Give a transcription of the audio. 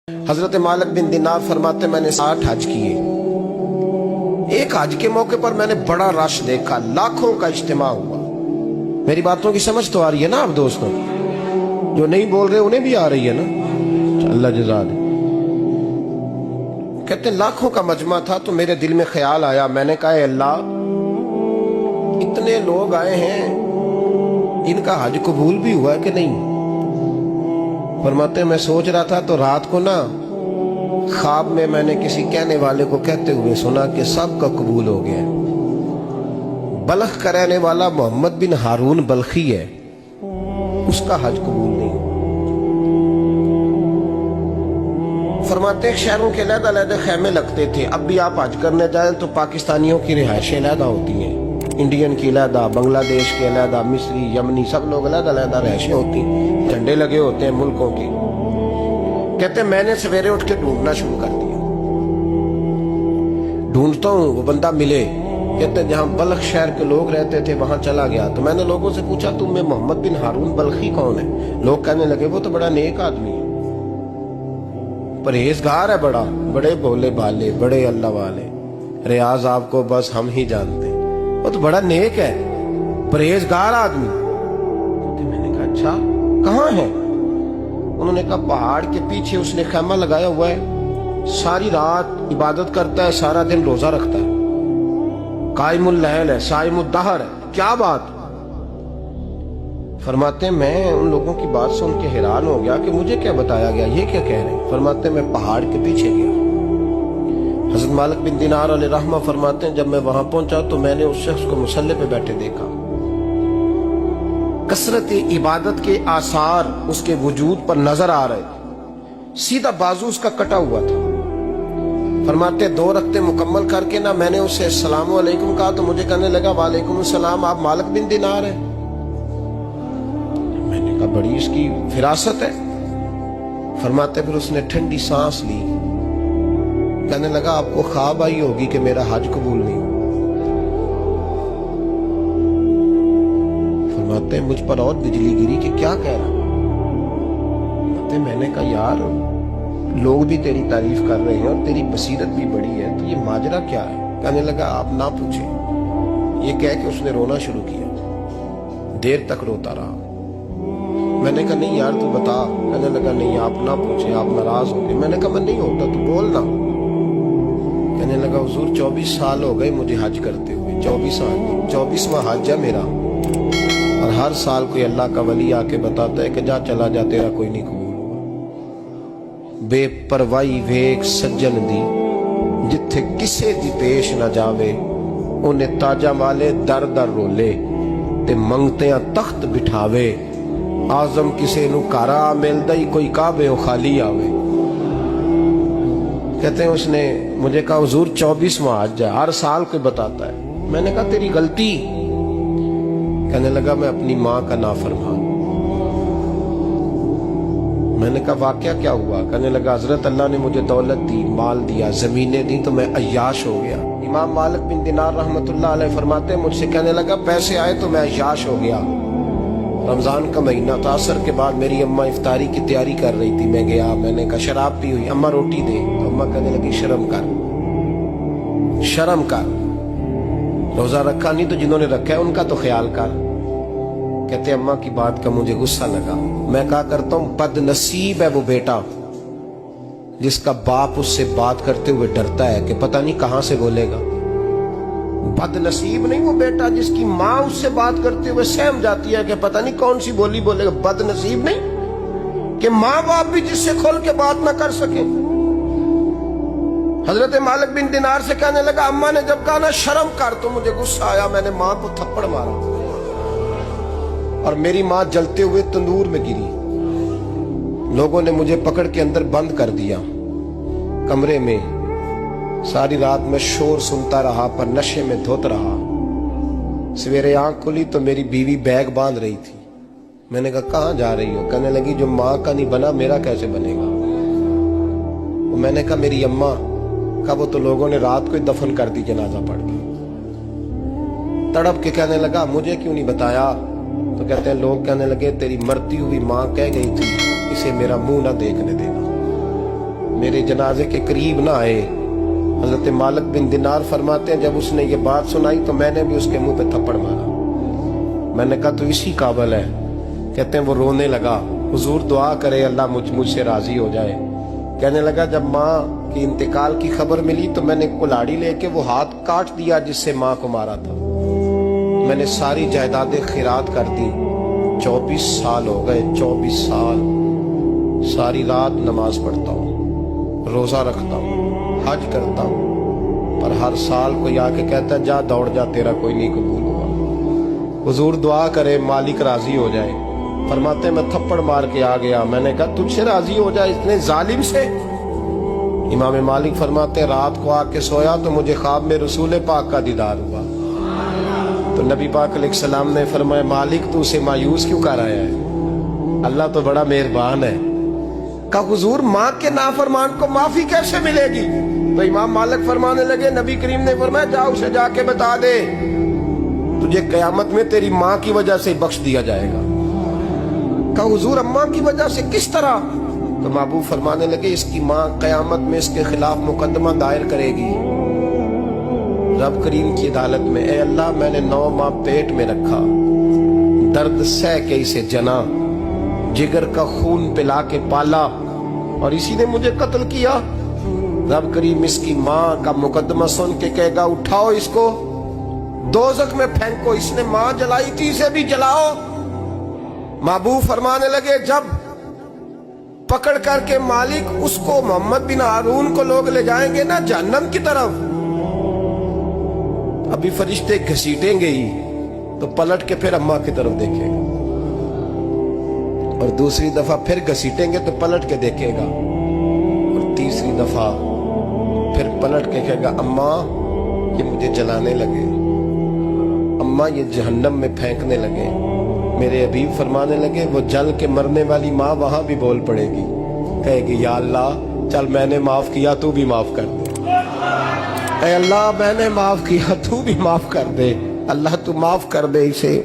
हजरत मालिक बिन दिनार फरमाते मैंने 60 हज किए। एक हज के मौके पर मैंने बड़ा रश देखा, लाखों का इज्तिमा हुआ। मेरी बातों की समझ तो आ रही है ना आप दोस्तों? जो नहीं बोल रहे उन्हें भी आ रही है ना? अल्लाह जज़ा दे। कहते लाखों का मजमा था तो मेरे दिल में ख्याल आया, मैंने कहा अल्लाह इतने लोग आए हैं, इनका हज कबूल भी हुआ है कि नहीं? फरमाते मैं सोच रहा था तो रात को ना ख्वाब में मैंने किसी कहने वाले को कहते हुए सुना कि सबका कबूल हो गया। बल्ख का रहने वाला मोहम्मद बिन हारून बल्खी है, उसका हज कबूल नहीं। फरमाते शहरों के अलग-अलग खेमे लगते थे। अब भी आप हज करने जाएं तो पाकिस्तानियों की रिहायशें अलग होती हैं, इंडियन की अलग, बांग्लादेश के अलग, मिस्री, यमनी, सब लोग अलग अलग रिहायशें होती हैं, झंडे लगे होते हैं मुल्कों के। कहते मैंने सवेरे उठ के ढूंढना शुरू कर दिया, ढूंढता हूँ वो बंदा मिले। कहते जहाँ बल्ख शहर के लोग रहते थे वहां चला गया तो मैंने लोगों से पूछा तुम में मोहम्मद बिन हारून बल्खी कौन है? लोग कहने लगे वो तो बड़ा नेक आदमी है, परहेजगार है, बड़े भोले भाले, बड़े अल्लाह वाले, रियाज आपको बस हम ही जानते, वो तो बड़ा नेक है, परहेजगार आदमी। तो मैंने कहा अच्छा कहाँ है? उन्होंने कहा पहाड़ के पीछे उसने खैमा लगाया हुआ है, सारी रात इबादत करता है, सारा दिन रोजा रखता है, कायमुल लैल है, साइमुद दहर है। क्या बात? फरमाते मैं उन लोगों की बात सुन के हैरान हो गया कि मुझे क्या बताया गया, ये क्या कह रहे हैं? फरमाते मैं पहाड़ के पीछे गया। हज़रत मालिक बिन दिनार अलैहिर्रहमा फरमाते हैं जब मैं वहां पहुंचा तो मैंने उस शख्स को मुसल्ले पे बैठे देखा। कसरत इबादत के आसार उसके वजूद पर नजर आ रहे थे, सीधा बाजू उसका कटा हुआ था। फरमाते 2 रकते मुकम्मल करके ना मैंने उससे अस्सलाम वालेकुम कहा तो मुझे कहने लगा वालेकुम सलाम, आप मालिक बिन दिनार हैं? मैंने कहा बड़ी इसकी फिरासत है। फरमाते फिर उसने ठंडी सांस ली, कहने लगा आपको ख्वाब आई होगी कि मेरा हज कबूल नहीं। फरमाते मुझ पर और बिजली गिरी कि क्या कह रहा? मैंने कहा यार लोग भी तेरी तारीफ कर रहे हैं और तेरी बसीरत भी बड़ी है, तो ये माजरा क्या है? कहने लगा आप ना पूछे। ये कह के उसने रोना शुरू किया, देर तक रोता रहा। मैंने कहा नहीं यार तू बता। कहने लगा नहीं आप ना पूछे, आप नाराज हो गए। मैंने कहा मैं नहीं होता, तू बोल ना। कहने लगा हुजूर 24 साल हो गए मुझे हज करते हुए, 24 साल, 24वां हज है मेरा, और हर साल कोई अल्लाह का वली आके बताता है कि जा चला जा तेरा कोई नहीं कबूल हुआ। बेपरवाही वेख सज्जन दी जिथे किसे दी पेश न जावे, उन्हें ताजा वाले दर दर रोले ते मंगतियां तख्त बिठावे, आजम किसे नु कारा मिलदा ही कोई काबे खाली आवे। कहते हैं उसने मुझे कहा हुजूर 24वां हज है, हर साल कोई बताता है। मैंने कहा तेरी गलती। कहने लगा मैं अपनी माँ का नाफरमान। मैंने कहा वाकया क्या हुआ? कहने लगा हजरत अल्लाह ने मुझे दौलत दी, माल दिया, जमीनें दी तो मैं अय्याश हो गया। इमाम मालिक बिन दिनार रहमतुल्लाह अलैह फरमाते मुझसे कहने लगा पैसे आए तो मैं अय्याश हो गया। रमजान का महीना था, असर के बाद मेरी अम्मा इफ्तारी की तैयारी कर रही थी, मैं गया, मैंने कहा शराब पी हुई, अम्मा रोटी दे, तो अम्मा कहने लगी शर्म कर, शर्म कर, रोजा रखा नहीं तो जिन्होंने रखा है उनका तो ख्याल कर। कहते अम्मा की बात का मुझे गुस्सा लगा। मैं कहा करता हूं बदनसीब है वो बेटा जिसका बाप उससे बात करते हुए डरता है कि पता नहीं कहां से बोलेगा। बदनसीब नहीं वो बेटा जिसकी माँ उससे बात करते हुए सहम जाती है कि पता नहीं कौन सी बोली बोलेगा। बदनसीब नहीं कि माँ बाप भी जिससे खोल के बात ना कर सके। हजरत मालिक बिन दिनार से कहने लगा अम्मा ने जब कहा ना शर्म कर तो मुझे गुस्सा आया, मैंने माँ को थप्पड़ मारा और मेरी माँ जलते हुए तंदूर में गिरी। लोगों ने मुझे पकड़ के अंदर बंद कर दिया कमरे में। सारी रात मैं शोर सुनता रहा पर नशे में धोत रहा। सवेरे आंख खुली तो मेरी बीवी बैग बांध रही थी। मैंने कहा कहाँ जा रही हो? कहने लगी जो माँ का नहीं बना मेरा कैसे बनेगा? तो मैंने कहा मेरी अम्मा का, वो तो लोगों ने रात को ही दफन कर दी जनाजा पढ़ के। तड़प के कहने लगा मुझे क्यों नहीं बताया? तो कहते हैं लोग कहने लगे तेरी मरती हुई माँ कह गई थी इसे मेरा मुंह ना देखने देना। میرے جنازے کے قریب نہ آئے۔ حضرت مالک بن دینار فرماتے ہیں جب اس نے یہ بات سنائی تو میں نے بھی اس کے منہ پہ تھپڑ مارا۔ میں نے کہا تو اسی قابل ہے۔ کہتے ہیں وہ رونے لگا، حضور دعا کرے اللہ مجھ سے راضی ہو جائے۔ کہنے لگا جب ماں کی انتقال کی خبر ملی تو میں نے کلاڑی لے کے وہ ہاتھ کاٹ دیا جس سے ماں کو مارا تھا۔ میں نے ساری جائیدادیں خیرات کر دی۔ 24 سال ہو گئے، 24 سال ساری رات نماز پڑھتا ہوں، روزہ رکھتا ہوں، حج کرتا ہوں، پر ہر سال کوئی آ کے کہتا ہے جا دوڑ جا تیرا کوئی نہیں قبول ہوا۔ حضور دعا کرے مالک راضی ہو جائے۔ فرماتے میں تھپڑ مار کے آ گیا۔ میں نے کہا تجھ سے راضی ہو جائے اتنے ظالم سے؟ امام مالک فرماتے رات کو آ کے سویا تو مجھے خواب میں رسول پاک کا دیدار ہوا۔ تو نبی پاک علیہ السلام نے فرمایا مالک تو اسے مایوس کیوں کر آیا ہے؟ اللہ تو بڑا مہربان ہے۔ کہا حضور ماں کے نافرمان کو معافی کیسے ملے گی؟ تو امام مالک فرمانے لگے نبی کریم نے فرمایا جا اسے جا کے بتا دے تجھے قیامت میں تیری ماں کی وجہ سے بخش دیا جائے گا۔ کہا حضور اماں کی وجہ سے کس طرح؟ تو محبوب فرمانے لگے اس کی ماں قیامت میں اس کے خلاف مقدمہ دائر کرے گی رب کریم کی عدالت میں، اے اللہ میں نے 9 ماہ پیٹ میں رکھا، درد سہ کے اسے جنا، جگر کا خون پلا کے پالا اور اسی نے مجھے قتل کیا۔ رب کریم اس کی ماں کا مقدمہ سن کے کہے گا اٹھاؤ اس کو دوزخ میں پھینکو، اس نے ماں جلائی تھی اسے بھی جلاؤ۔ محبوب فرمانے لگے جب پکڑ کر کے مالک اس کو محمد بن ہارون کو لوگ لے جائیں گے نا جہنم کی طرف، ابھی فرشتے گھسیٹیں گے ہی تو پلٹ کے پھر اماں کی طرف دیکھے گا اور دوسری دفعہ پھر گھسیٹیں گے تو پلٹ کے دیکھے گا اور تیسری دفعہ پھر پلٹ کے کہے گا اماں یہ مجھے جلانے لگے، اماں یہ جہنم میں پھینکنے لگے۔ میرے حبیب فرمانے لگے وہ جل کے مرنے والی ماں وہاں بھی بول پڑے گی، کہے گی یا اللہ چل میں نے معاف کیا تو بھی معاف کر دے، اے اللہ میں نے معاف کیا تو بھی معاف کر دے، اللہ تو معاف کر دے اسے۔